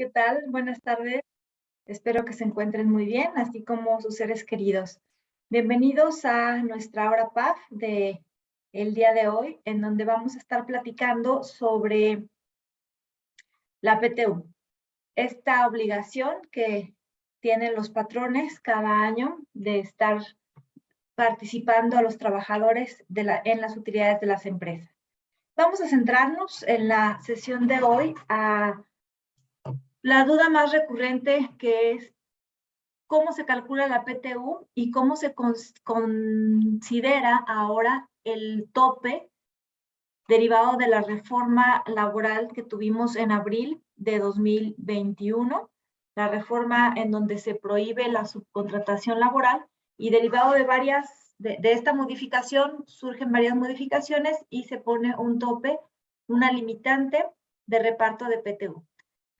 ¿Qué tal? Buenas tardes. Espero que se encuentren muy bien, así como sus seres queridos. Bienvenidos a nuestra hora PAF de el día de hoy, en donde vamos a estar platicando sobre la PTU. Esta obligación que tienen los patrones cada año de estar participando a los trabajadores en las utilidades de las empresas. Vamos a centrarnos en la sesión de hoy a la duda más recurrente, que es cómo se calcula la PTU y cómo se considera ahora el tope derivado de la reforma laboral que tuvimos en abril de 2021, la reforma en donde se prohíbe la subcontratación laboral, y derivado de esta modificación surgen varias modificaciones y se pone un tope, una limitante de reparto de PTU.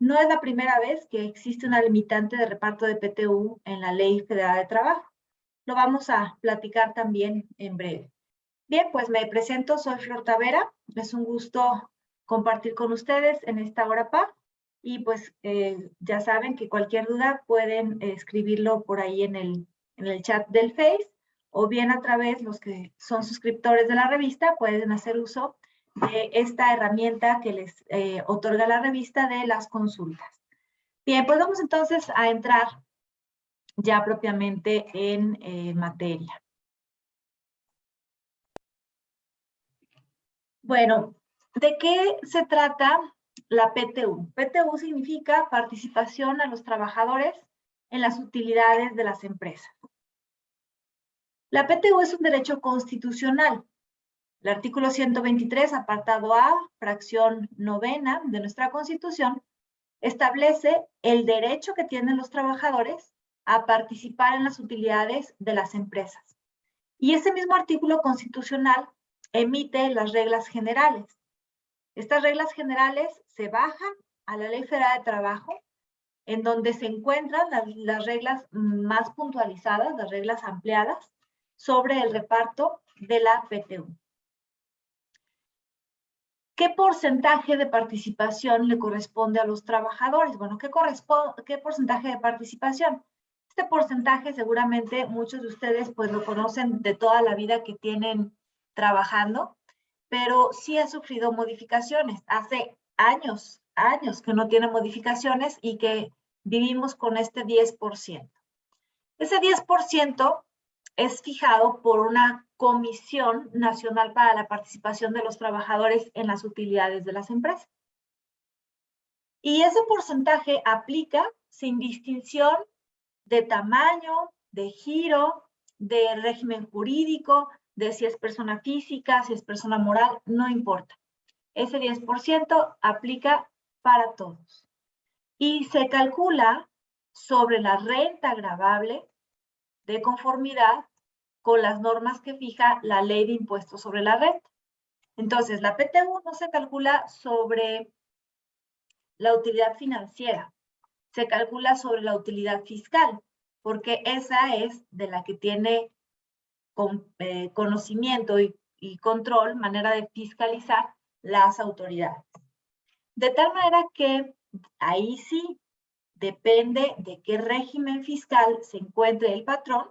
No es la primera vez que existe una limitante de reparto de PTU en la Ley Federal de Trabajo. Lo vamos a platicar también en breve. Bien, pues me presento, soy Flor Tavera. Es un gusto compartir con ustedes en esta hora PAF. Y pues ya saben que cualquier duda pueden escribirlo por ahí en el chat del Face, o bien a través, los que son suscriptores de la revista, pueden hacer uso de esta herramienta que les otorga la revista de las consultas. Bien, pues vamos entonces a entrar ya propiamente en materia. Bueno, ¿de qué se trata la PTU? PTU significa participación a los trabajadores en las utilidades de las empresas. La PTU es un derecho constitucional. El artículo 123, apartado A, fracción 9ª de nuestra Constitución, establece el derecho que tienen los trabajadores a participar en las utilidades de las empresas. Y ese mismo artículo constitucional emite las reglas generales. Estas reglas generales se bajan a la Ley Federal de Trabajo, en donde se encuentran las reglas más puntualizadas, las reglas ampliadas sobre el reparto de la PTU. ¿Qué porcentaje de participación le corresponde a los trabajadores? Bueno, ¿qué porcentaje de participación? Este porcentaje seguramente muchos de ustedes pues lo conocen de toda la vida que tienen trabajando, pero sí ha sufrido modificaciones. Hace años que no tiene modificaciones y que vivimos con este 10%. Ese 10% es fijado por una Comisión Nacional para la Participación de los Trabajadores en las Utilidades de las Empresas. Y ese porcentaje aplica sin distinción de tamaño, de giro, de régimen jurídico, de si es persona física, si es persona moral, no importa. Ese 10% aplica para todos. Y se calcula sobre la renta gravable de conformidad con las normas que fija la Ley de Impuestos sobre la Renta. Entonces, la PTU no se calcula sobre la utilidad financiera, se calcula sobre la utilidad fiscal, porque esa es de la que tiene conocimiento y control, manera de fiscalizar las autoridades. De tal manera que ahí sí depende de qué régimen fiscal se encuentre el patrón,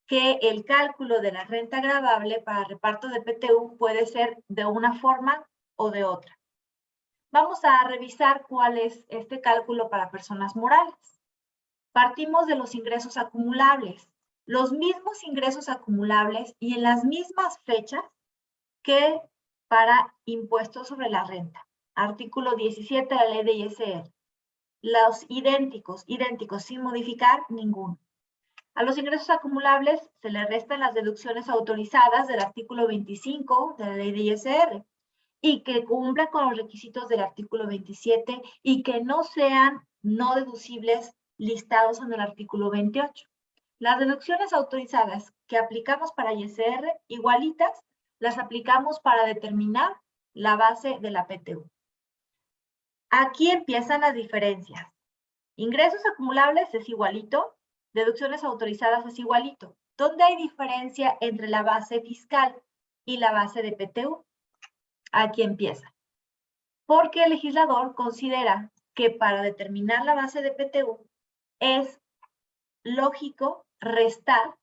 que el cálculo de la renta gravable para reparto de PTU puede ser de una forma o de otra. Vamos a revisar cuál es este cálculo para personas morales. Partimos de los ingresos acumulables, los mismos ingresos acumulables y en las mismas fechas que para impuestos sobre la renta. Artículo 17 de la ley de ISR. Los idénticos, sin modificar ninguno. A los ingresos acumulables se le restan las deducciones autorizadas del artículo 25 de la ley de ISR y que cumplan con los requisitos del artículo 27 y que no sean no deducibles listados en el artículo 28. Las deducciones autorizadas que aplicamos para ISR, igualitas, las aplicamos para determinar la base de la PTU. Aquí empiezan las diferencias. Ingresos acumulables es igualito, deducciones autorizadas es igualito. ¿Dónde hay diferencia entre la base fiscal y la base de PTU? Aquí empieza. Porque el legislador considera que para determinar la base de PTU es lógico restar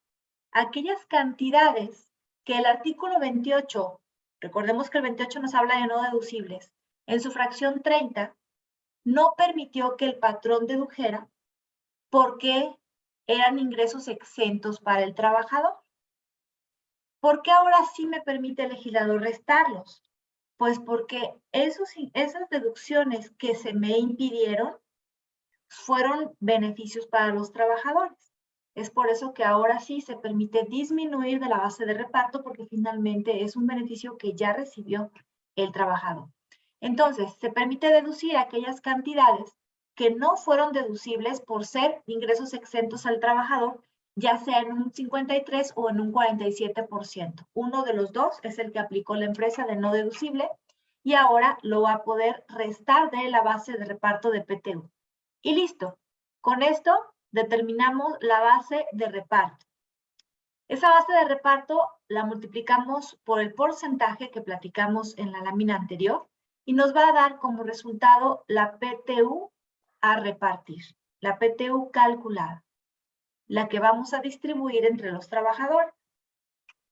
aquellas cantidades que el artículo 28, recordemos que el 28 nos habla de no deducibles, en su fracción 30, no permitió que el patrón dedujera porque eran ingresos exentos para el trabajador. ¿Por qué ahora sí me permite el legislador restarlos? Pues porque esas deducciones que se me impidieron fueron beneficios para los trabajadores. Es por eso que ahora sí se permite disminuir de la base de reparto porque finalmente es un beneficio que ya recibió el trabajador. Entonces, se permite deducir aquellas cantidades que no fueron deducibles por ser ingresos exentos al trabajador, ya sea en un 53 o en un 47%. Uno de los dos es el que aplicó la empresa de no deducible y ahora lo va a poder restar de la base de reparto de PTU. Y listo. Con esto determinamos la base de reparto. Esa base de reparto la multiplicamos por el porcentaje que platicamos en la lámina anterior y nos va a dar como resultado la PTU a repartir, la PTU calculada, la que vamos a distribuir entre los trabajadores.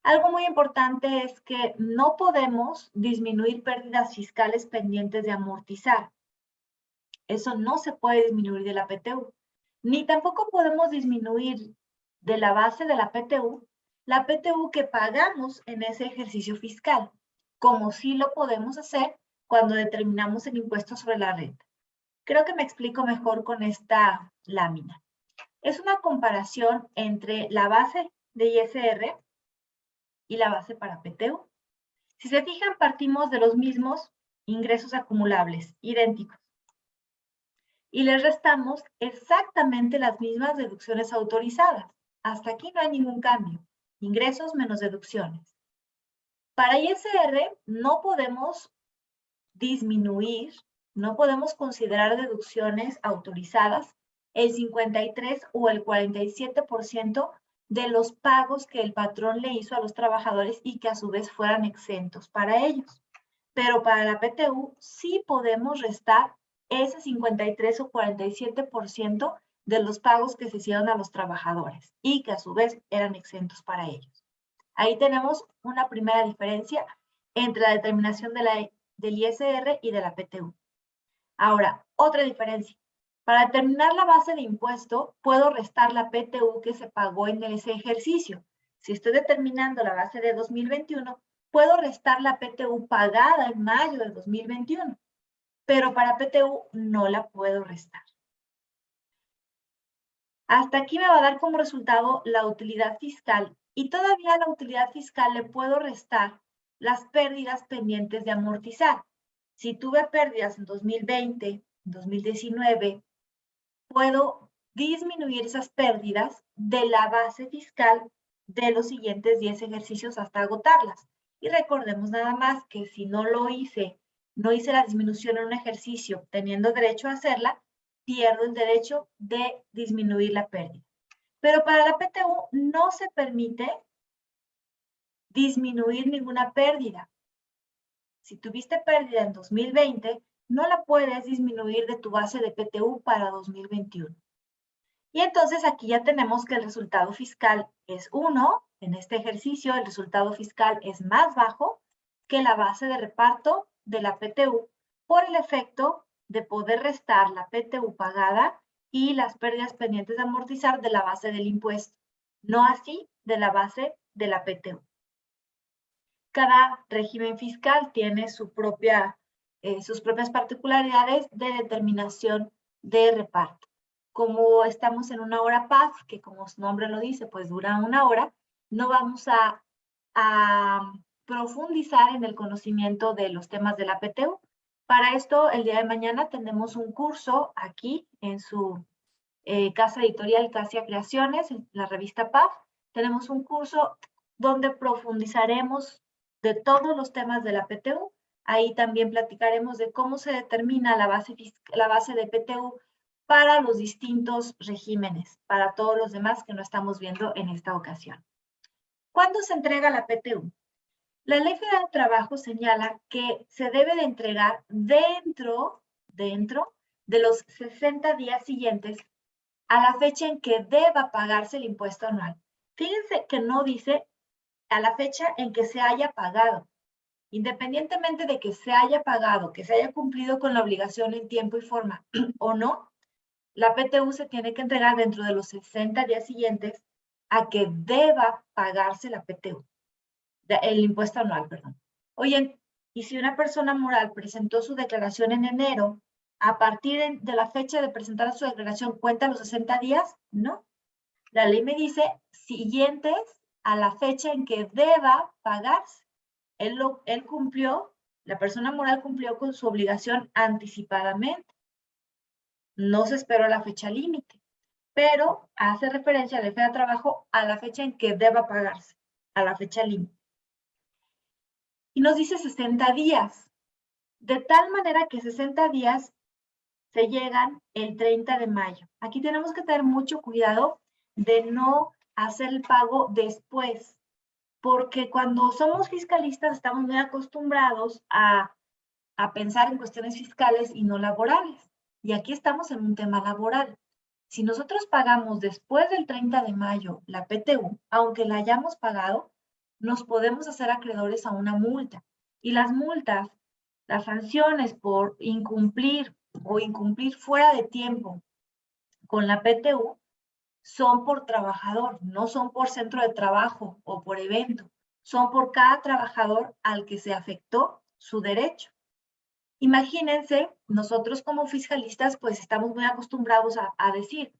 Algo muy importante es que no podemos disminuir pérdidas fiscales pendientes de amortizar. Eso no se puede disminuir de la PTU. Ni tampoco podemos disminuir de la base de la PTU que pagamos en ese ejercicio fiscal, como sí lo podemos hacer cuando determinamos el impuesto sobre la renta. Creo que me explico mejor con esta lámina. Es una comparación entre la base de ISR y la base para PTU. Si se fijan, partimos de los mismos ingresos acumulables, idénticos. Y les restamos exactamente las mismas deducciones autorizadas. Hasta aquí no hay ningún cambio. Ingresos menos deducciones. Para ISR no podemos disminuir, no podemos considerar deducciones autorizadas el 53 o el 47% de los pagos que el patrón le hizo a los trabajadores y que a su vez fueran exentos para ellos. Pero para la PTU sí podemos restar ese 53 o 47% de los pagos que se hicieron a los trabajadores y que a su vez eran exentos para ellos. Ahí tenemos una primera diferencia entre la determinación del ISR y de la PTU. Ahora, otra diferencia. Para determinar la base de impuesto, puedo restar la PTU que se pagó en ese ejercicio. Si estoy determinando la base de 2021, puedo restar la PTU pagada en mayo de 2021, pero para PTU no la puedo restar. Hasta aquí me va a dar como resultado la utilidad fiscal y todavía a la utilidad fiscal le puedo restar las pérdidas pendientes de amortizar. Si tuve pérdidas en 2020, 2019, puedo disminuir esas pérdidas de la base fiscal de los siguientes 10 ejercicios hasta agotarlas. Y recordemos nada más que si no lo hice, no hice la disminución en un ejercicio teniendo derecho a hacerla, pierdo el derecho de disminuir la pérdida. Pero para la PTU no se permite disminuir ninguna pérdida. Si tuviste pérdida en 2020, no la puedes disminuir de tu base de PTU para 2021. Y entonces aquí ya tenemos que el resultado fiscal es 1. En este ejercicio el resultado fiscal es más bajo que la base de reparto de la PTU por el efecto de poder restar la PTU pagada y las pérdidas pendientes de amortizar de la base del impuesto, no así de la base de la PTU. Cada régimen fiscal tiene sus propias particularidades de determinación de reparto. Como estamos en una hora PAF, que como su nombre lo dice, pues dura una hora, no vamos a profundizar en el conocimiento de los temas de la PTU. Para esto, el día de mañana tenemos un curso aquí en su casa editorial Casia Creaciones, en la revista PAF. Tenemos un curso donde profundizaremos de todos los temas de la PTU. Ahí también platicaremos de cómo se determina la base de PTU para los distintos regímenes, para todos los demás que no estamos viendo en esta ocasión. ¿Cuándo se entrega la PTU? La Ley Federal del Trabajo señala que se debe de entregar dentro de los 60 días siguientes a la fecha en que deba pagarse el impuesto anual. Fíjense que no dice a la fecha en que se haya pagado. Independientemente de que se haya pagado, que se haya cumplido con la obligación en tiempo y forma o no, la PTU se tiene que entregar dentro de los 60 días siguientes a que deba pagarse la PTU, el impuesto anual, perdón. Oye, y si una persona moral presentó su declaración en enero, a partir de la fecha de presentar su declaración, ¿cuenta los 60 días? No. La ley me dice siguientes a la fecha en que deba pagarse. Él cumplió, la persona moral cumplió con su obligación anticipadamente. No se esperó la fecha límite, pero hace referencia a la fecha de trabajo a la fecha en que deba pagarse, a la fecha límite. Y nos dice 60 días, de tal manera que 60 días se llegan el 30 de mayo. Aquí tenemos que tener mucho cuidado de no hacer el pago después, porque cuando somos fiscalistas estamos muy acostumbrados a pensar en cuestiones fiscales y no laborales. Y aquí estamos en un tema laboral. Si nosotros pagamos después del 30 de mayo la PTU, aunque la hayamos pagado, nos podemos hacer acreedores a una multa. Y las multas, las sanciones por incumplir o incumplir fuera de tiempo con la PTU son por trabajador, no son por centro de trabajo o por evento, son por cada trabajador al que se afectó su derecho. Imagínense, nosotros como fiscalistas, pues estamos muy acostumbrados a decir,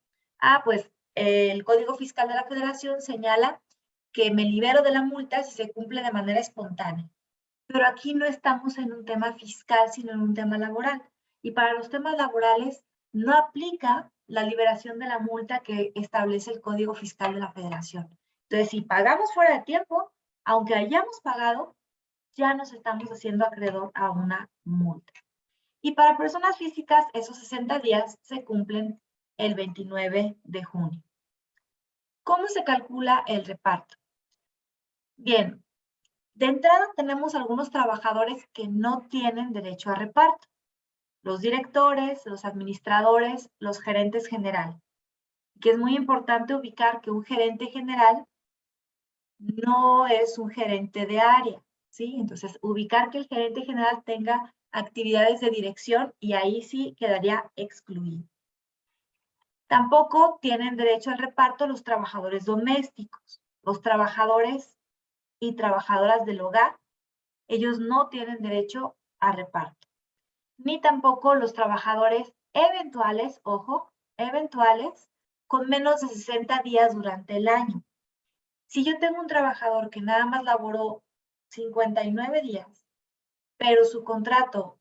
pues el Código Fiscal de la Federación señala que me libero de la multa si se cumple de manera espontánea. Pero aquí no estamos en un tema fiscal, sino en un tema laboral. Y para los temas laborales no aplica la liberación de la multa que establece el Código Fiscal de la Federación. Entonces, si pagamos fuera de tiempo, aunque hayamos pagado, ya nos estamos haciendo acreedor a una multa. Y para personas físicas, esos 60 días se cumplen el 29 de junio. ¿Cómo se calcula el reparto? Bien, de entrada tenemos algunos trabajadores que no tienen derecho a reparto. Los directores, los administradores, los gerentes generales. Que es muy importante ubicar que un gerente general no es un gerente de área, ¿sí? Entonces, ubicar que el gerente general tenga actividades de dirección y ahí sí quedaría excluido. Tampoco tienen derecho al reparto los trabajadores domésticos, los trabajadores y trabajadoras del hogar. Ellos no tienen derecho a reparto. Ni tampoco los trabajadores eventuales, ojo, eventuales, con menos de 60 días durante el año. Si yo tengo un trabajador que nada más laboró 59 días, pero su contrato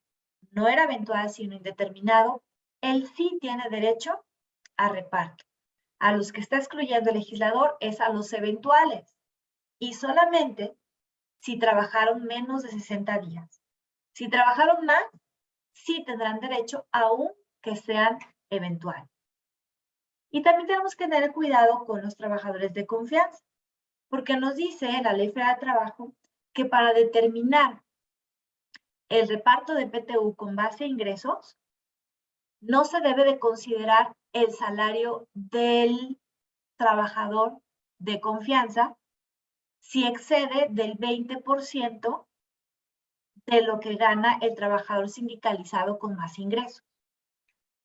no era eventual, sino indeterminado, él sí tiene derecho a reparto. A los que está excluyendo el legislador es a los eventuales y solamente si trabajaron menos de 60 días. Si trabajaron más, sí tendrán derecho aún que sean eventuales. Y también tenemos que tener cuidado con los trabajadores de confianza, porque nos dice la Ley Federal de Trabajo que para determinar el reparto de PTU con base a ingresos, no se debe de considerar el salario del trabajador de confianza si excede del 20% de lo que gana el trabajador sindicalizado con más ingresos.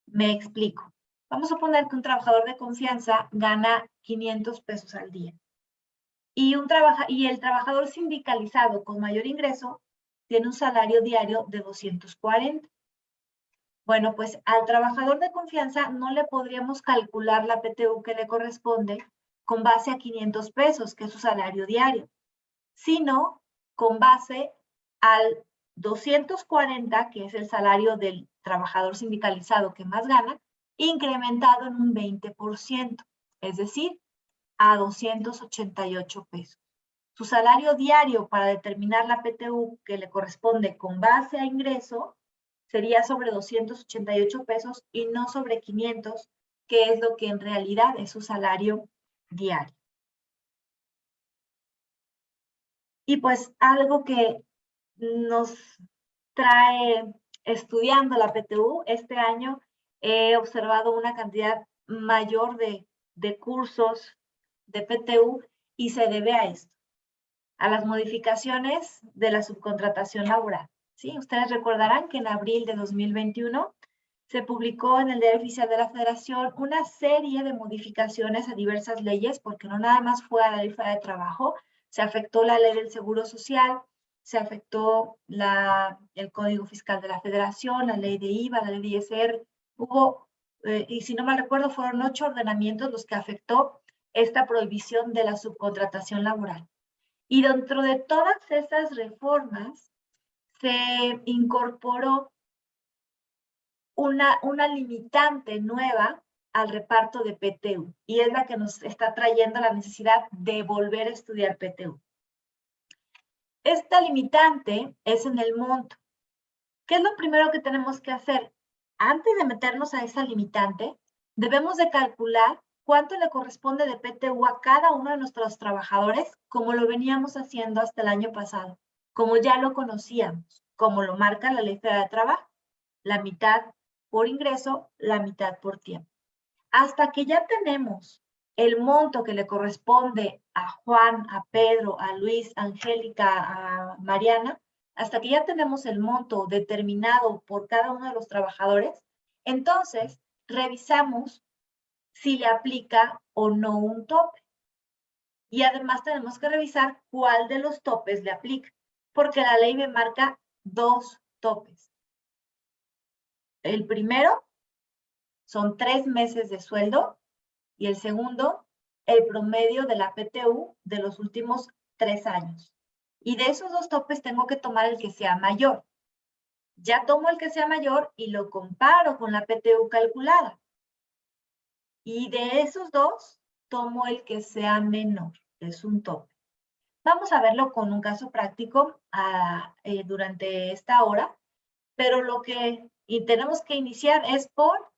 Me explico. Vamos a poner que un trabajador de confianza gana 500 pesos al día y el trabajador sindicalizado con mayor ingreso tiene un salario diario de 240. Bueno, pues al trabajador de confianza no le podríamos calcular la PTU que le corresponde con base a 500 pesos, que es su salario diario, sino con base al 240, que es el salario del trabajador sindicalizado que más gana, incrementado en un 20%, es decir, a 288 pesos. Su salario diario para determinar la PTU que le corresponde con base a ingreso sería sobre 288 pesos y no sobre 500, que es lo que en realidad es su salario diario. Y pues algo que nos trae estudiando la PTU este año he observado una cantidad mayor de cursos de PTU y se debe a esto, a las modificaciones de la subcontratación laboral. ¿Sí? Ustedes recordarán que en abril de 2021 se publicó en el Diario Oficial de la Federación una serie de modificaciones a diversas leyes, porque no nada más fue a la Ley Federal de Trabajo, se afectó la Ley del Seguro Social, se afectó el Código Fiscal de la Federación, la Ley de IVA, la Ley de ISR. Hubo, y si no mal recuerdo, fueron 8 ordenamientos los que afectó esta prohibición de la subcontratación laboral. Y dentro de todas esas reformas se incorporó una limitante nueva al reparto de PTU, y es la que nos está trayendo la necesidad de volver a estudiar PTU. Esta limitante es en el monto. ¿Qué es lo primero que tenemos que hacer? Antes de meternos a esa limitante, debemos de calcular cuánto le corresponde de PTU a cada uno de nuestros trabajadores, como lo veníamos haciendo hasta el año pasado, como ya lo conocíamos, como lo marca la Ley Federal de Trabajo, la mitad por ingreso, la mitad por tiempo. Hasta que ya tenemos el monto que le corresponde a Juan, a Pedro, a Luis, a Angélica, a Mariana, hasta que ya tenemos el monto determinado por cada uno de los trabajadores, entonces revisamos si le aplica o no un tope. Y además tenemos que revisar cuál de los topes le aplica, porque la ley me marca 2 topes. El primero son 3 meses de sueldo y el segundo, el promedio de la PTU de los últimos 3 años. Y de esos 2 topes tengo que tomar el que sea mayor. Ya tomo el que sea mayor y lo comparo con la PTU calculada. Y de esos 2, tomo el que sea menor, es un tope. Vamos a verlo con un caso práctico durante esta hora, pero lo que tenemos que iniciar es por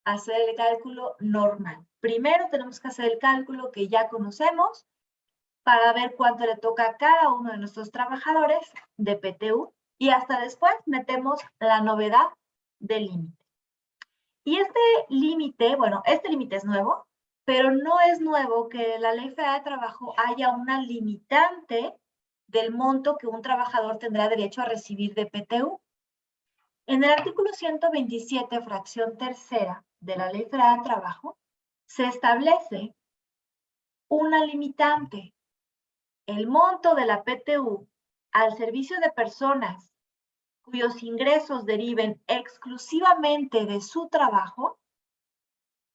hacer el cálculo normal. Primero tenemos que hacer el cálculo que ya conocemos para ver cuánto le toca a cada uno de nuestros trabajadores de PTU y hasta después metemos la novedad del límite. Y este límite, bueno, este límite es nuevo, pero no es nuevo que la Ley Federal de Trabajo haya una limitante del monto que un trabajador tendrá derecho a recibir de PTU. En el artículo 127, fracción tercera de la Ley Federal de Trabajo, se establece una limitante. El monto de la PTU al servicio de personas cuyos ingresos deriven exclusivamente de su trabajo,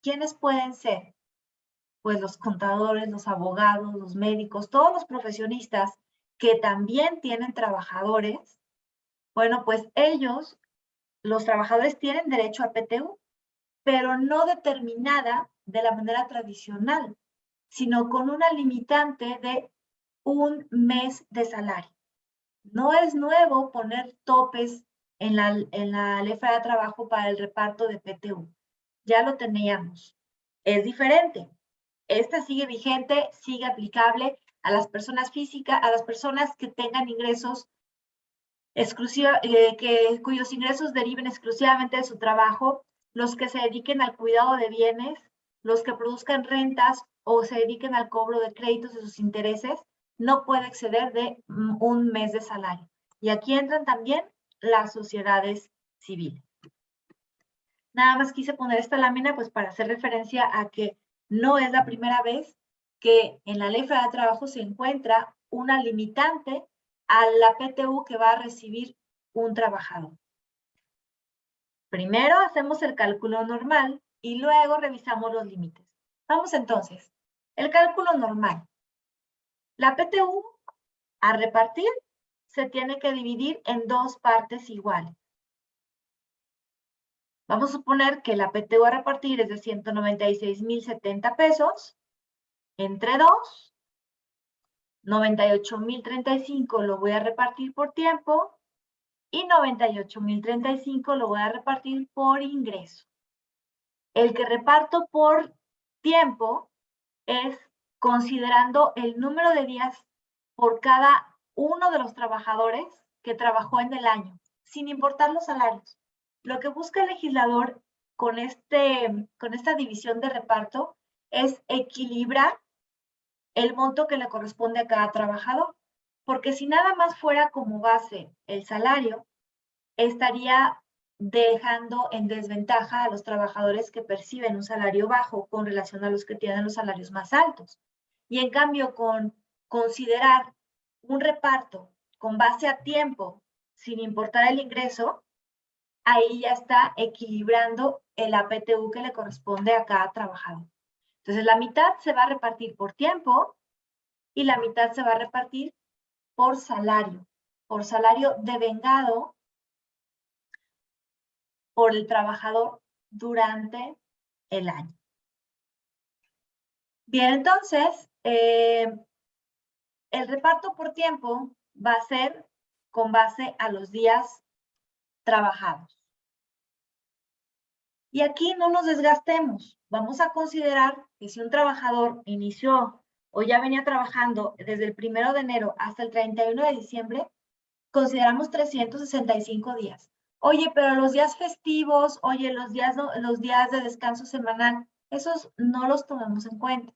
¿quiénes pueden ser? Pues los contadores, los abogados, los médicos, todos los profesionistas que también tienen trabajadores. Bueno, pues ellos, los trabajadores, tienen derecho a PTU, pero no determinada de la manera tradicional, sino con una limitante de 1 mes de salario. No es nuevo poner topes en la Ley Federal de Trabajo para el reparto de PTU. Ya lo teníamos. Es diferente. Esta sigue vigente, sigue aplicable a las personas físicas, a las personas que tengan ingresos cuyos ingresos deriven exclusivamente de su trabajo, los que se dediquen al cuidado de bienes, los que produzcan rentas o se dediquen al cobro de créditos de sus intereses, no puede exceder de 1 mes de salario. Y aquí entran también las sociedades civiles. Nada más quise poner esta lámina pues para hacer referencia a que no es la primera vez que en la Ley Federal de Trabajo se encuentra una limitante a la PTU que va a recibir un trabajador. Primero hacemos el cálculo normal y luego revisamos los límites. Vamos entonces. El cálculo normal. La PTU a repartir se tiene que dividir en 2 partes iguales. Vamos a suponer que la PTU a repartir es de 196,070 pesos entre 2. 98,035 lo voy a repartir por tiempo y 98,035 lo voy a repartir por ingreso. El que reparto por tiempo es considerando el número de días por cada uno de los trabajadores que trabajó en el año, sin importar los salarios. Lo que busca el legislador con esta división de reparto es equilibrar el monto que le corresponde a cada trabajador. Porque si nada más fuera como base el salario, estaría dejando en desventaja a los trabajadores que perciben un salario bajo con relación a los que tienen los salarios más altos. Y en cambio, con considerar un reparto con base a tiempo, sin importar el ingreso, ahí ya está equilibrando el APTU que le corresponde a cada trabajador. Entonces, la mitad se va a repartir por tiempo y la mitad se va a repartir por salario devengado por el trabajador durante el año. Bien, entonces, el reparto por tiempo va a ser con base a los días trabajados. Y aquí no nos desgastemos. Vamos a considerar que si un trabajador inició o ya venía trabajando desde el 1 de enero hasta el 31 de diciembre, consideramos 365 días. Oye, pero los días festivos, oye, los días de descanso semanal, esos no los tomamos en cuenta.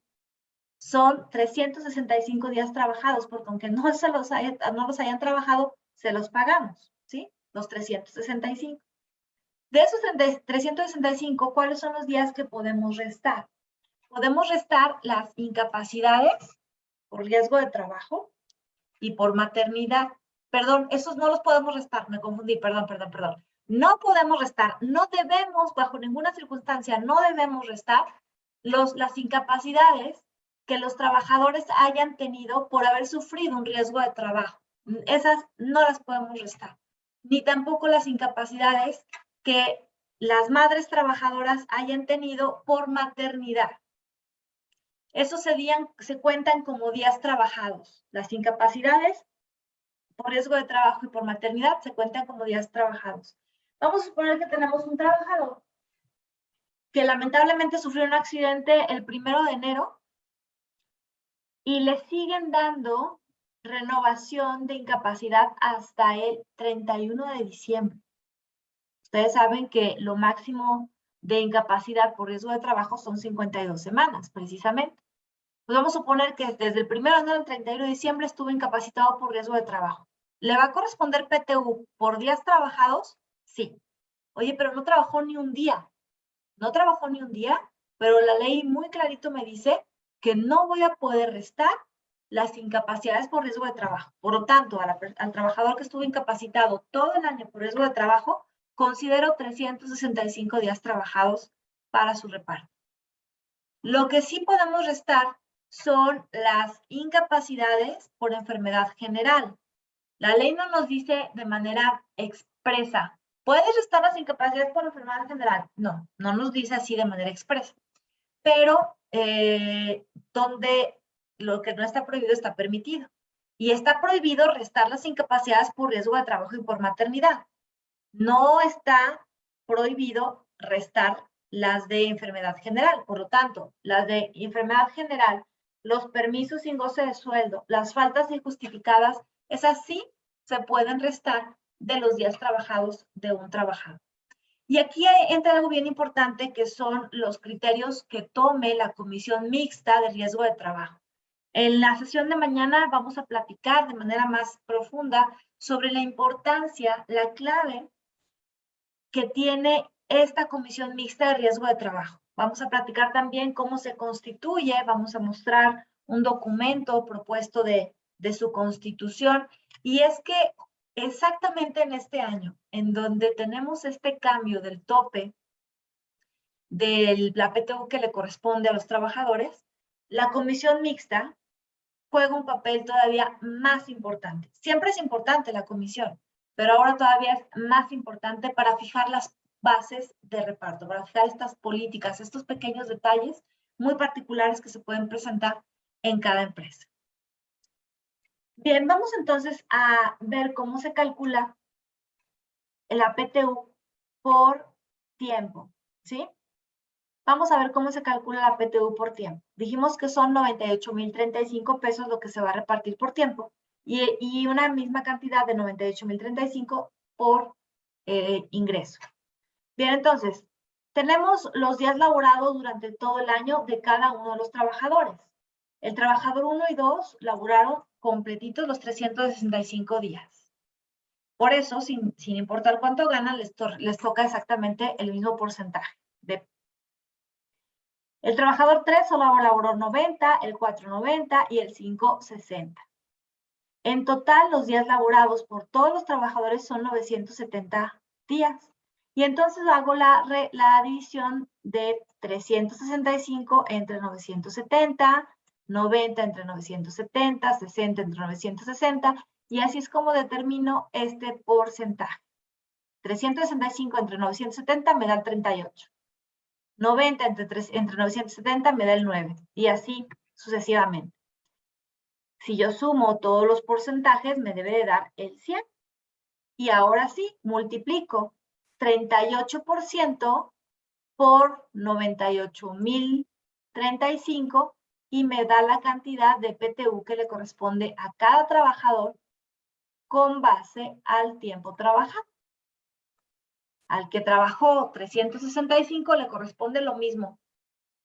Son 365 días trabajados, porque aunque no los hayan trabajado, se los pagamos, ¿sí? Los 365. De esos 365, ¿cuáles son los días que podemos restar? Podemos restar las incapacidades por riesgo de trabajo y por maternidad. Perdón, esos no los podemos restar, me confundí, perdón. No podemos restar, no debemos, bajo ninguna circunstancia, no debemos restar las incapacidades que los trabajadores hayan tenido por haber sufrido un riesgo de trabajo. Esas no las podemos restar. Ni tampoco las incapacidades que las madres trabajadoras hayan tenido por maternidad. Esos se cuentan como días trabajados. Las incapacidades por riesgo de trabajo y por maternidad se cuentan como días trabajados. Vamos a suponer que tenemos un trabajador que lamentablemente sufrió un accidente el 1 de enero y le siguen dando renovación de incapacidad hasta el 31 de diciembre. Ustedes saben que lo máximo de incapacidad por riesgo de trabajo son 52 semanas, precisamente. Pues vamos a suponer que desde el 1 de enero al 31 de diciembre estuvo incapacitado por riesgo de trabajo. ¿Le va a corresponder PTU por días trabajados? Sí. Oye, pero no trabajó ni un día. No trabajó ni un día, pero la ley muy clarito me dice que no voy a poder restar las incapacidades por riesgo de trabajo. Por lo tanto, al trabajador que estuvo incapacitado todo el año por riesgo de trabajo, considero 365 días trabajados para su reparto. Lo que sí podemos restar son las incapacidades por enfermedad general. La ley no nos dice de manera expresa, ¿puedes restar las incapacidades por enfermedad general? No, no nos dice así de manera expresa. Pero donde lo que no está prohibido está permitido. Y está prohibido restar las incapacidades por riesgo de trabajo y por maternidad. No está prohibido restar las de enfermedad general. Por lo tanto, las de enfermedad general, los permisos sin goce de sueldo, las faltas injustificadas, esas sí se pueden restar de los días trabajados de un trabajador. Y aquí entra algo bien importante, que son los criterios que tome la Comisión Mixta de Riesgo de Trabajo. En la sesión de mañana vamos a platicar de manera más profunda sobre la importancia, la clave que tiene esta Comisión Mixta de Riesgo de Trabajo. Vamos a platicar también cómo se constituye, vamos a mostrar un documento propuesto de su constitución. Y es que exactamente en este año, en donde tenemos este cambio del tope de la PTU que le corresponde a los trabajadores, la Comisión Mixta juega un papel todavía más importante. Siempre es importante la comisión, pero ahora todavía es más importante para fijar las bases de reparto, para fijar estas políticas, estos pequeños detalles muy particulares que se pueden presentar en cada empresa. Bien, vamos entonces a ver cómo se calcula el APTU por tiempo, ¿sí? Vamos a ver cómo se calcula la PTU por tiempo. Dijimos que son 98,035 pesos lo que se va a repartir por tiempo y una misma cantidad de 98,035 por ingreso. Bien, entonces, Tenemos los días laborados durante todo el año de cada uno de los trabajadores. El trabajador 1 y 2 laburaron completitos los 365 días. Por eso, sin importar cuánto ganan, les toca exactamente el mismo porcentaje. El trabajador 3 solo laboró 90, el 4 90 y el 5 60. En total, los días laborados por todos los trabajadores son 970 días. Y entonces hago la división de 365 entre 970, 90 entre 970, 60 entre 960, y así es como determino este porcentaje. 365 entre 970 me da el 38. 90 entre 970 me da el 9, y así sucesivamente. Si yo sumo todos los porcentajes, me debe de dar el 100. Y ahora sí, multiplico 38% por 98,035 y me da la cantidad de PTU que le corresponde a cada trabajador con base al tiempo trabajado. Al que trabajó 365 le corresponde lo mismo.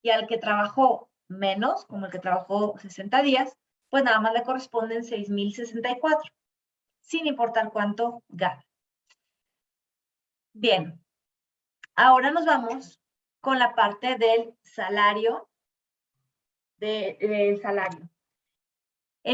Y al que trabajó menos, como el que trabajó 60 días, pues nada más le corresponden 6,064, sin importar cuánto gana. Bien, ahora nos vamos con la parte del salario. El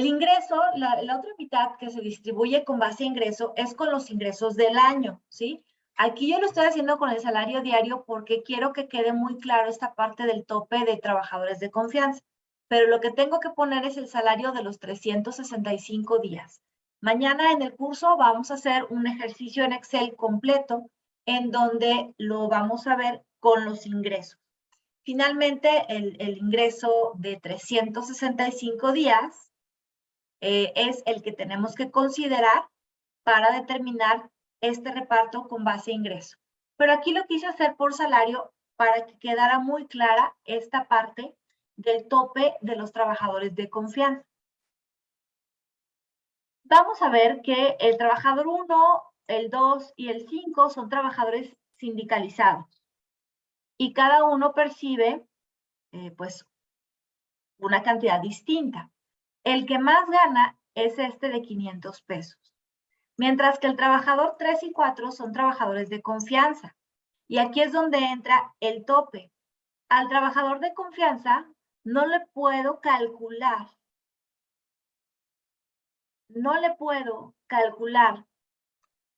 ingreso, la otra mitad que se distribuye con base a ingreso es con los ingresos del año, ¿sí? Aquí yo lo estoy haciendo con el salario diario porque quiero que quede muy claro esta parte del tope de trabajadores de confianza. Pero lo que tengo que poner es el salario de los 365 días. Mañana en el curso vamos a hacer un ejercicio en Excel completo en donde lo vamos a ver con los ingresos. Finalmente, el ingreso de 365 días es el que tenemos que considerar para determinar este reparto con base a ingreso. Pero aquí lo quise hacer por salario para que quedara muy clara esta parte del tope de los trabajadores de confianza. Vamos a ver que el trabajador 1, el 2 y el 5 son trabajadores sindicalizados y cada uno percibe pues una cantidad distinta. El que más gana es este de 500 pesos. Mientras que el trabajador 3 y 4 son trabajadores de confianza. Y aquí es donde entra el tope. Al trabajador de confianza no le puedo calcular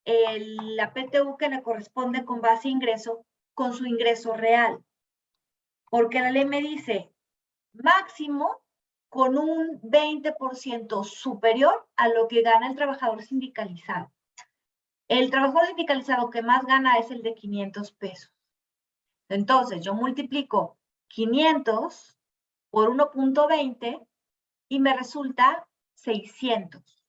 la PTU que le corresponde con base a ingreso con su ingreso real. Porque la ley me dice máximo con un 20% superior a lo que gana el trabajador sindicalizado. El trabajador sindicalizado que más gana es el de 500 pesos. Entonces, yo multiplico 500 por 1.20 y me resulta 600.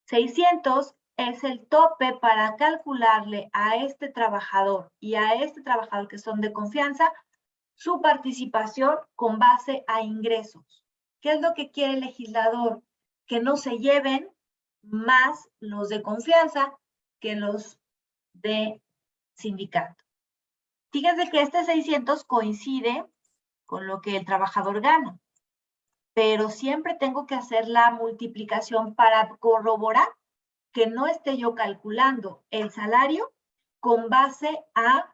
600 es el tope para calcularle a este trabajador y a este trabajador que son de confianza su participación con base a ingresos. ¿Qué es lo que quiere el legislador? Que no se lleven más los de confianza que los de sindicato. Fíjense que este 600 coincide con lo que el trabajador gana, pero siempre tengo que hacer la multiplicación para corroborar que no esté yo calculando el salario con base a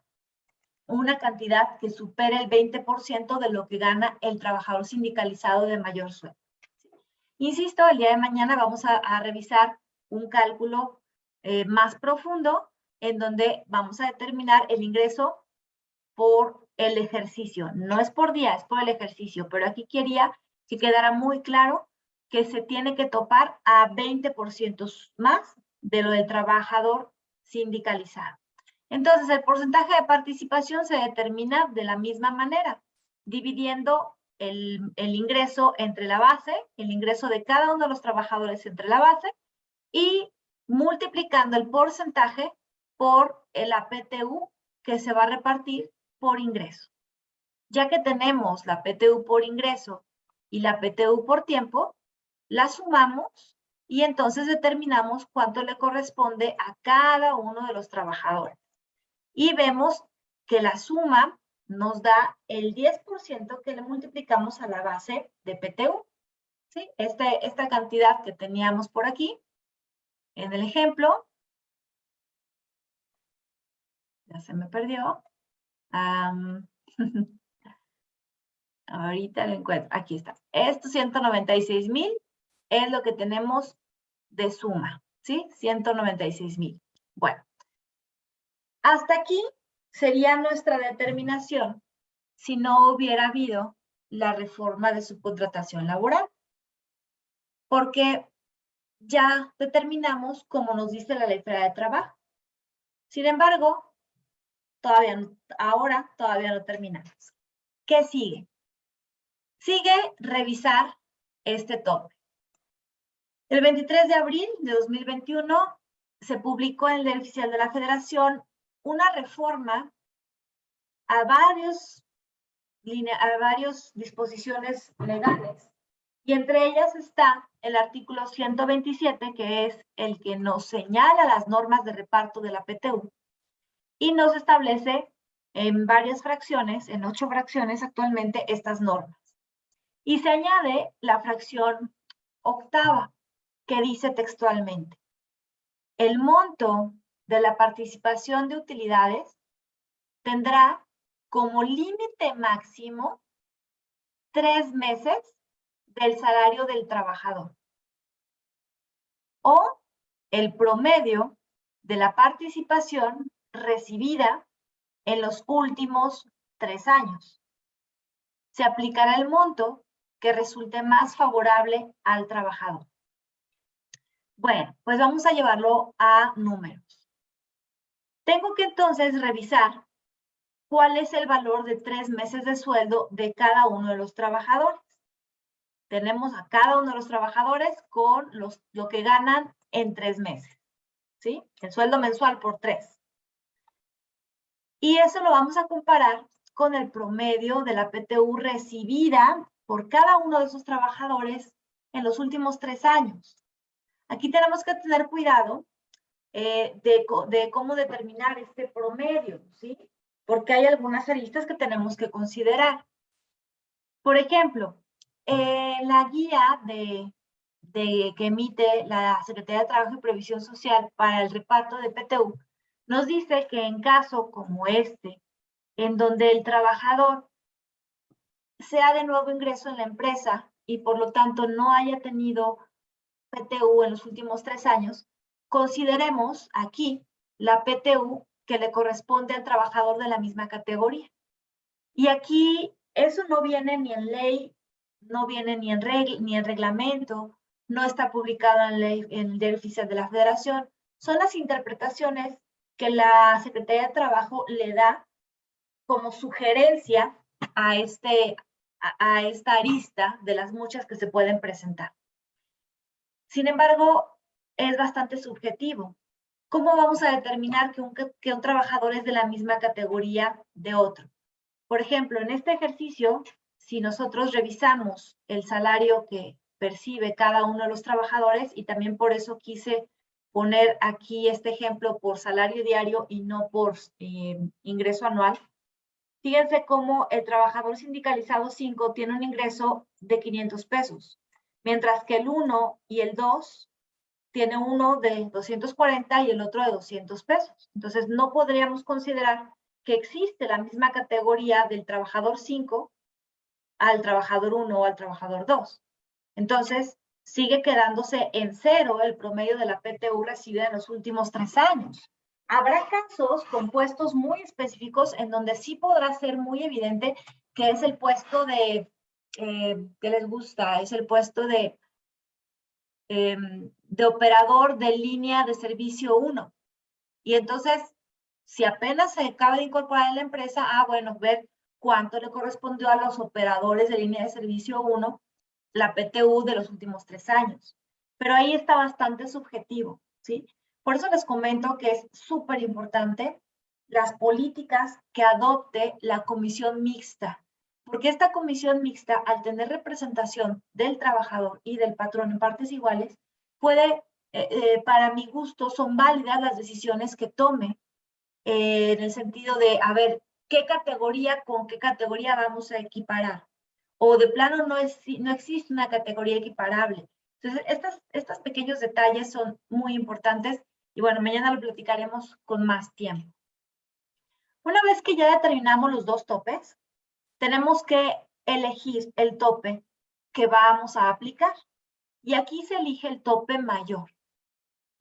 una cantidad que supere el 20% de lo que gana el trabajador sindicalizado de mayor sueldo. Insisto, el día de mañana vamos a revisar un cálculo más profundo en donde vamos a determinar el ingreso por el ejercicio. No es por día, es por el ejercicio, pero aquí quería que quedara muy claro que se tiene que topar a 20% más de lo del trabajador sindicalizado. Entonces, el porcentaje de participación se determina de la misma manera, dividiendo el ingreso entre la base, el ingreso de cada uno de los trabajadores entre la base, y multiplicando el porcentaje por la PTU que se va a repartir por ingreso. Ya que tenemos la PTU por ingreso y la PTU por tiempo, la sumamos y entonces determinamos cuánto le corresponde a cada uno de los trabajadores. Y vemos que la suma nos da el 10% que le multiplicamos a la base de PTU. ¿Sí? Esta cantidad que teníamos por aquí, en el ejemplo, ya se me perdió. Ahorita lo encuentro. Aquí está. Estos 196,000 es lo que tenemos de suma, ¿sí? 196,000. Bueno, hasta aquí sería nuestra determinación si no hubiera habido la reforma de subcontratación laboral. Porque ya determinamos como nos dice la Ley Federal de Trabajo. Sin embargo, ahora todavía no terminamos. ¿Qué sigue? Sigue revisar este tope. El 23 de abril de 2021 se publicó en el Diario Oficial de la Federación una reforma a varias disposiciones legales. Y entre ellas está el artículo 127, que es el que nos señala las normas de reparto de la PTU y nos establece en varias fracciones, en 8 fracciones actualmente, estas normas. Y se añade la fracción octava, que dice textualmente: el monto de la participación de utilidades tendrá como límite máximo 3 meses del salario del trabajador o el promedio de la participación recibida en los últimos 3 años. Se aplicará el monto que resulte más favorable al trabajador. Bueno, pues vamos a llevarlo a números. Tengo que entonces revisar cuál es el valor de 3 meses de sueldo de cada uno de los trabajadores. Tenemos a cada uno de los trabajadores con lo que ganan en 3 meses, ¿sí? El sueldo mensual por 3. Y eso lo vamos a comparar con el promedio de la PTU recibida por cada uno de esos trabajadores en los últimos 3 años. Aquí tenemos que tener cuidado de cómo determinar este promedio, ¿sí? Porque hay algunas aristas que tenemos que considerar. Por ejemplo, la guía que emite la Secretaría de Trabajo y Previsión Social para el reparto de PTU nos dice que en caso como este, en donde el trabajador sea de nuevo ingreso en la empresa y por lo tanto no haya tenido PTU en los últimos 3 años, consideremos aquí la PTU que le corresponde al trabajador de la misma categoría. Y aquí eso no viene ni en ley, no viene ni en reglamento, no está publicado en el Diario Oficial de la Federación. Son las interpretaciones que la Secretaría de Trabajo le da como sugerencia a esta arista de las muchas que se pueden presentar. Sin embargo, es bastante subjetivo. ¿Cómo vamos a determinar que un trabajador es de la misma categoría de otro? Por ejemplo, en este ejercicio, si nosotros revisamos el salario que percibe cada uno de los trabajadores, y también por eso quise poner aquí este ejemplo por salario diario y no por ingreso anual, fíjense cómo el trabajador sindicalizado 5 tiene un ingreso de 500 pesos, mientras que el 1 y el 2 tiene uno de 240 y el otro de 200 pesos. Entonces, no podríamos considerar que existe la misma categoría del trabajador 5 al trabajador 1 o al trabajador 2. Entonces, sigue quedándose en 0 el promedio de la PTU recibida en los últimos 3 años. Habrá casos con puestos muy específicos en donde sí podrá ser muy evidente que es el puesto de, que les gusta, es el puesto de operador de línea de servicio 1. Y entonces, si apenas se acaba de incorporar en la empresa, bueno, ver cuánto le correspondió a los operadores de línea de servicio 1 la PTU de los últimos 3 años. Pero ahí está bastante subjetivo, ¿sí? Por eso les comento que es súper importante las políticas que adopte la comisión mixta, porque esta comisión mixta, al tener representación del trabajador y del patrón en partes iguales, puede, para mi gusto, son válidas las decisiones que tome en el sentido de, a ver, qué categoría con qué categoría vamos a equiparar. O de plano no existe una categoría equiparable. Entonces, estos pequeños detalles son muy importantes y bueno, mañana lo platicaremos con más tiempo. Una vez que ya determinamos los dos topes, tenemos que elegir el tope que vamos a aplicar. Y aquí se elige el tope mayor,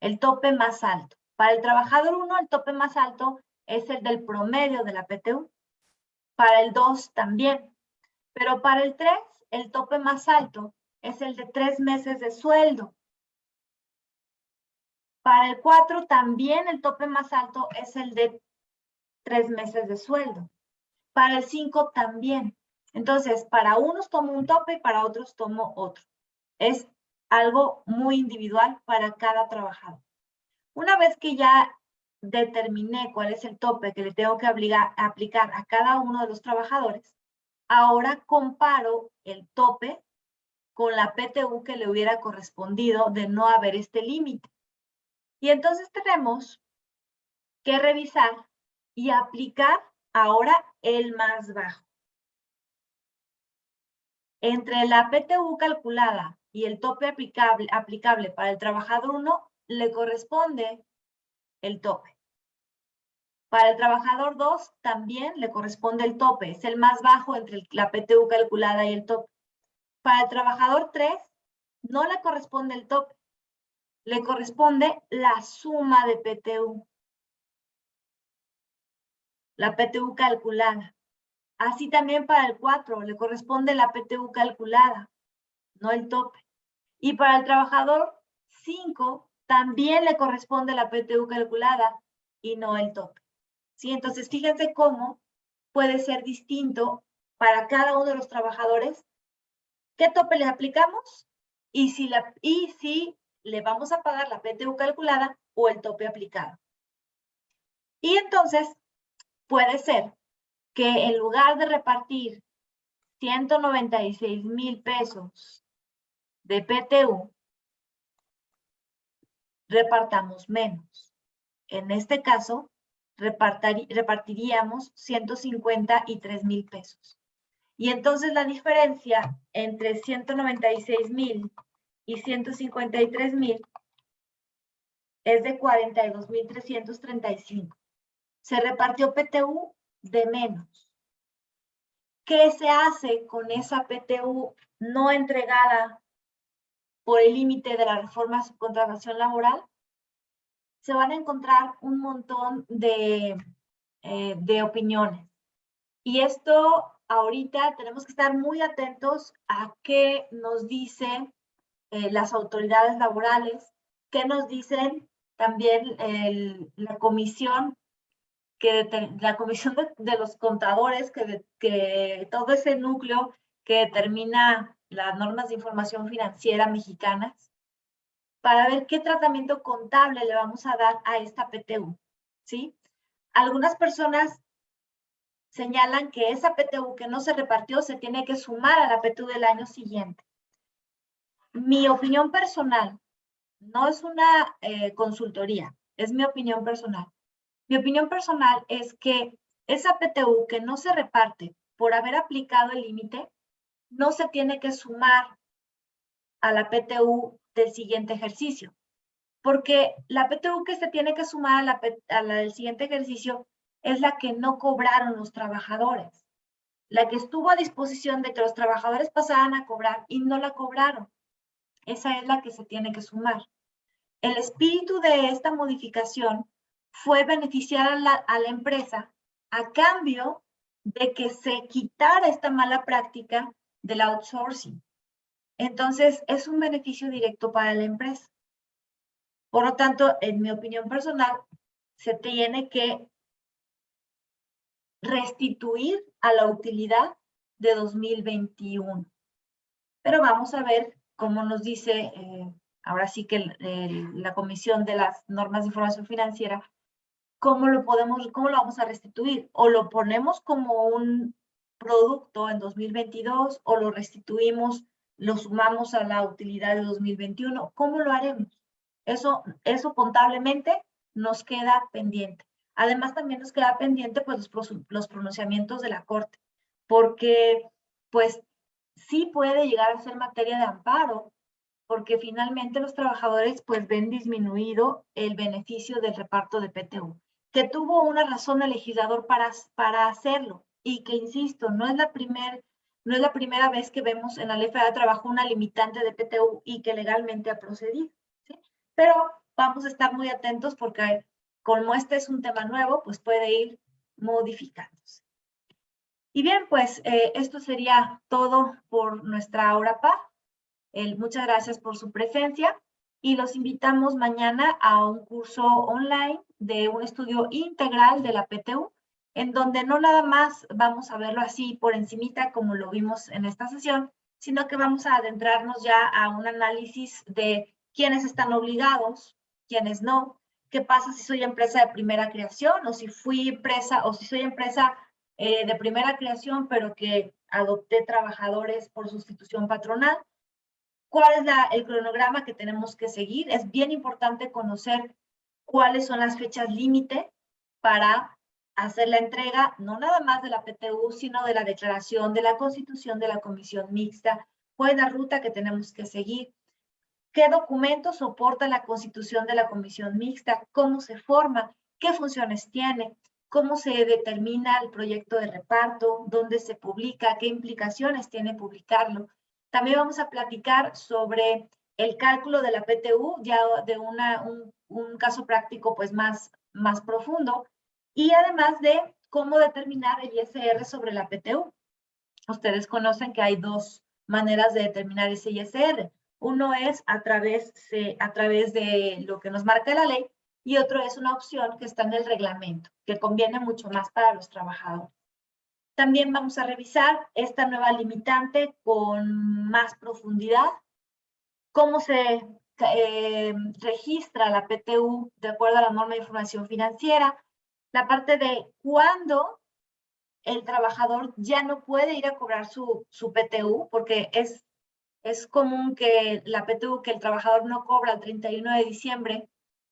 el tope más alto. Para el trabajador 1, el tope más alto es el del promedio de la PTU. Para el 2 también. Pero para el 3, el tope más alto es el de 3 meses de sueldo. Para el 4 también el tope más alto es el de 3 meses de sueldo. Para el 5 también. Entonces, para unos tomo un tope y para otros tomo otro. Es algo muy individual para cada trabajador. Una vez que ya determiné cuál es el tope que le tengo que aplicar a cada uno de los trabajadores, ahora comparo el tope con la PTU que le hubiera correspondido de no haber este límite. Y entonces tenemos que revisar y aplicar ahora el más bajo. Entre la PTU calculada y el tope aplicable para el trabajador 1, le corresponde el tope. Para el trabajador 2 también le corresponde el tope, es el más bajo entre la PTU calculada y el tope. Para el trabajador 3 no le corresponde el tope, le corresponde la suma de PTU, la PTU calculada. Así también para el 4 le corresponde la PTU calculada, no el tope. Y para el trabajador 5 también le corresponde la PTU calculada y no el tope. ¿Sí? Entonces, fíjense cómo puede ser distinto para cada uno de los trabajadores qué tope le aplicamos y si le vamos a pagar la PTU calculada o el tope aplicado. Y entonces, puede ser que en lugar de repartir 196,000 pesos de PTU, repartamos menos. En este caso, repartiríamos 153,000 pesos. Y entonces la diferencia entre 196,000 y 153,000 es de 42,335. Se repartió PTU de menos. ¿Qué se hace con esa PTU no entregada por el límite de la reforma de subcontratación laboral? Se van a encontrar un montón de opiniones. Y esto ahorita tenemos que estar muy atentos a qué nos dicen las autoridades laborales, qué nos dicen también la comisión, de los contadores, que todo ese núcleo que determina las normas de información financiera mexicanas, para ver qué tratamiento contable le vamos a dar a esta PTU, ¿sí? Algunas personas señalan que esa PTU que no se repartió se tiene que sumar a la PTU del año siguiente. Mi opinión personal, no es una consultoría, es mi opinión personal. Mi opinión personal es que esa PTU que no se reparte por haber aplicado el límite, no se tiene que sumar a la PTU del siguiente ejercicio. Porque la PTU que se tiene que sumar a la del siguiente ejercicio es la que no cobraron los trabajadores. La que estuvo a disposición de que los trabajadores pasaran a cobrar y no la cobraron. Esa es la que se tiene que sumar. El espíritu de esta modificación fue beneficiar a la empresa a cambio de que se quitara esta mala práctica del outsourcing. Entonces, es un beneficio directo para la empresa. Por lo tanto, en mi opinión personal, se tiene que restituir a la utilidad de 2021. Pero vamos a ver cómo nos dice, ahora sí que la Comisión de las Normas de Información Financiera, cómo lo vamos a restituir. O lo ponemos como un producto en 2022 o lo restituimos, lo sumamos a la utilidad de 2021. ¿Cómo lo haremos? Eso contablemente nos queda pendiente. Además, también nos queda pendiente pues, los pronunciamientos de la Corte, porque pues sí puede llegar a ser materia de amparo, porque finalmente los trabajadores pues ven disminuido el beneficio del reparto de PTU, que tuvo una razón el legislador para hacerlo, y que, insisto, no es la primera vez que vemos en la Ley Federal de Trabajo una limitante de PTU y que legalmente ha procedido, ¿sí? Pero vamos a estar muy atentos porque como este es un tema nuevo, pues puede ir modificándose. Y bien, pues esto sería todo por nuestra hora PAF. Muchas gracias por su presencia y los invitamos mañana a un curso online de un estudio integral de la PTU, en donde no nada más vamos a verlo así por encimita como lo vimos en esta sesión, sino que vamos a adentrarnos ya a un análisis de quiénes están obligados, quiénes no, qué pasa si soy empresa de primera creación o si fui empresa o si soy empresa de primera creación, pero que adopté trabajadores por sustitución patronal. ¿Cuál es el cronograma que tenemos que seguir? Es bien importante conocer cuáles son las fechas límite para hacer la entrega, no nada más de la PTU, sino de la declaración, de la constitución de la comisión mixta, cuál es la ruta que tenemos que seguir, qué documentos soporta la constitución de la comisión mixta, cómo se forma, qué funciones tiene, cómo se determina el proyecto de reparto, dónde se publica, qué implicaciones tiene publicarlo. También vamos a platicar sobre el cálculo de la PTU, ya de un caso práctico pues más profundo, y además de cómo determinar el ISR sobre la PTU. Ustedes conocen que hay dos maneras de determinar ese ISR. Uno es a través de lo que nos marca la ley, y otro es una opción que está en el reglamento, que conviene mucho más para los trabajadores. También vamos a revisar esta nueva limitante con más profundidad, cómo se registra la PTU de acuerdo a la norma de información financiera, la parte de cuándo el trabajador ya no puede ir a cobrar su PTU, porque es común que la PTU que el trabajador no cobra el 31 de diciembre,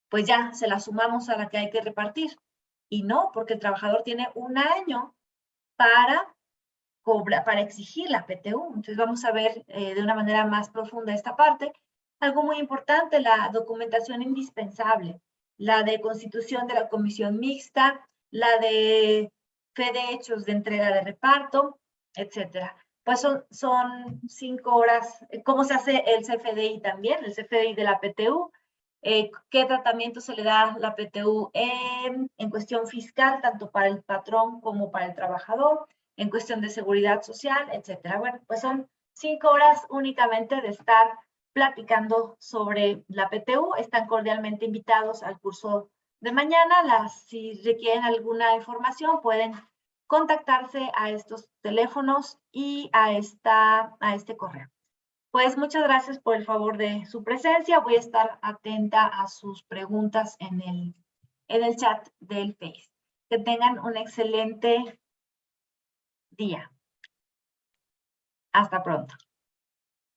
pues ya se la sumamos a la que hay que repartir. Y no, porque el trabajador tiene un año para exigir la PTU. Entonces vamos a ver de una manera más profunda esta parte. Algo muy importante, la documentación indispensable, la de constitución de la comisión mixta, la de fe de hechos de entrega de reparto, etcétera. Pues son 5 horas. ¿Cómo se hace el CFDI también? El CFDI de la PTU. ¿Qué tratamiento se le da a la PTU en cuestión fiscal, tanto para el patrón como para el trabajador, en cuestión de seguridad social, etcétera? Bueno, pues son 5 horas únicamente de estar platicando sobre la PTU. Están cordialmente invitados al curso de mañana. Si requieren alguna información, pueden contactarse a estos teléfonos y a este correo. Pues muchas gracias por el favor de su presencia. Voy a estar atenta a sus preguntas en el chat del Face. Que tengan un excelente día. Hasta pronto.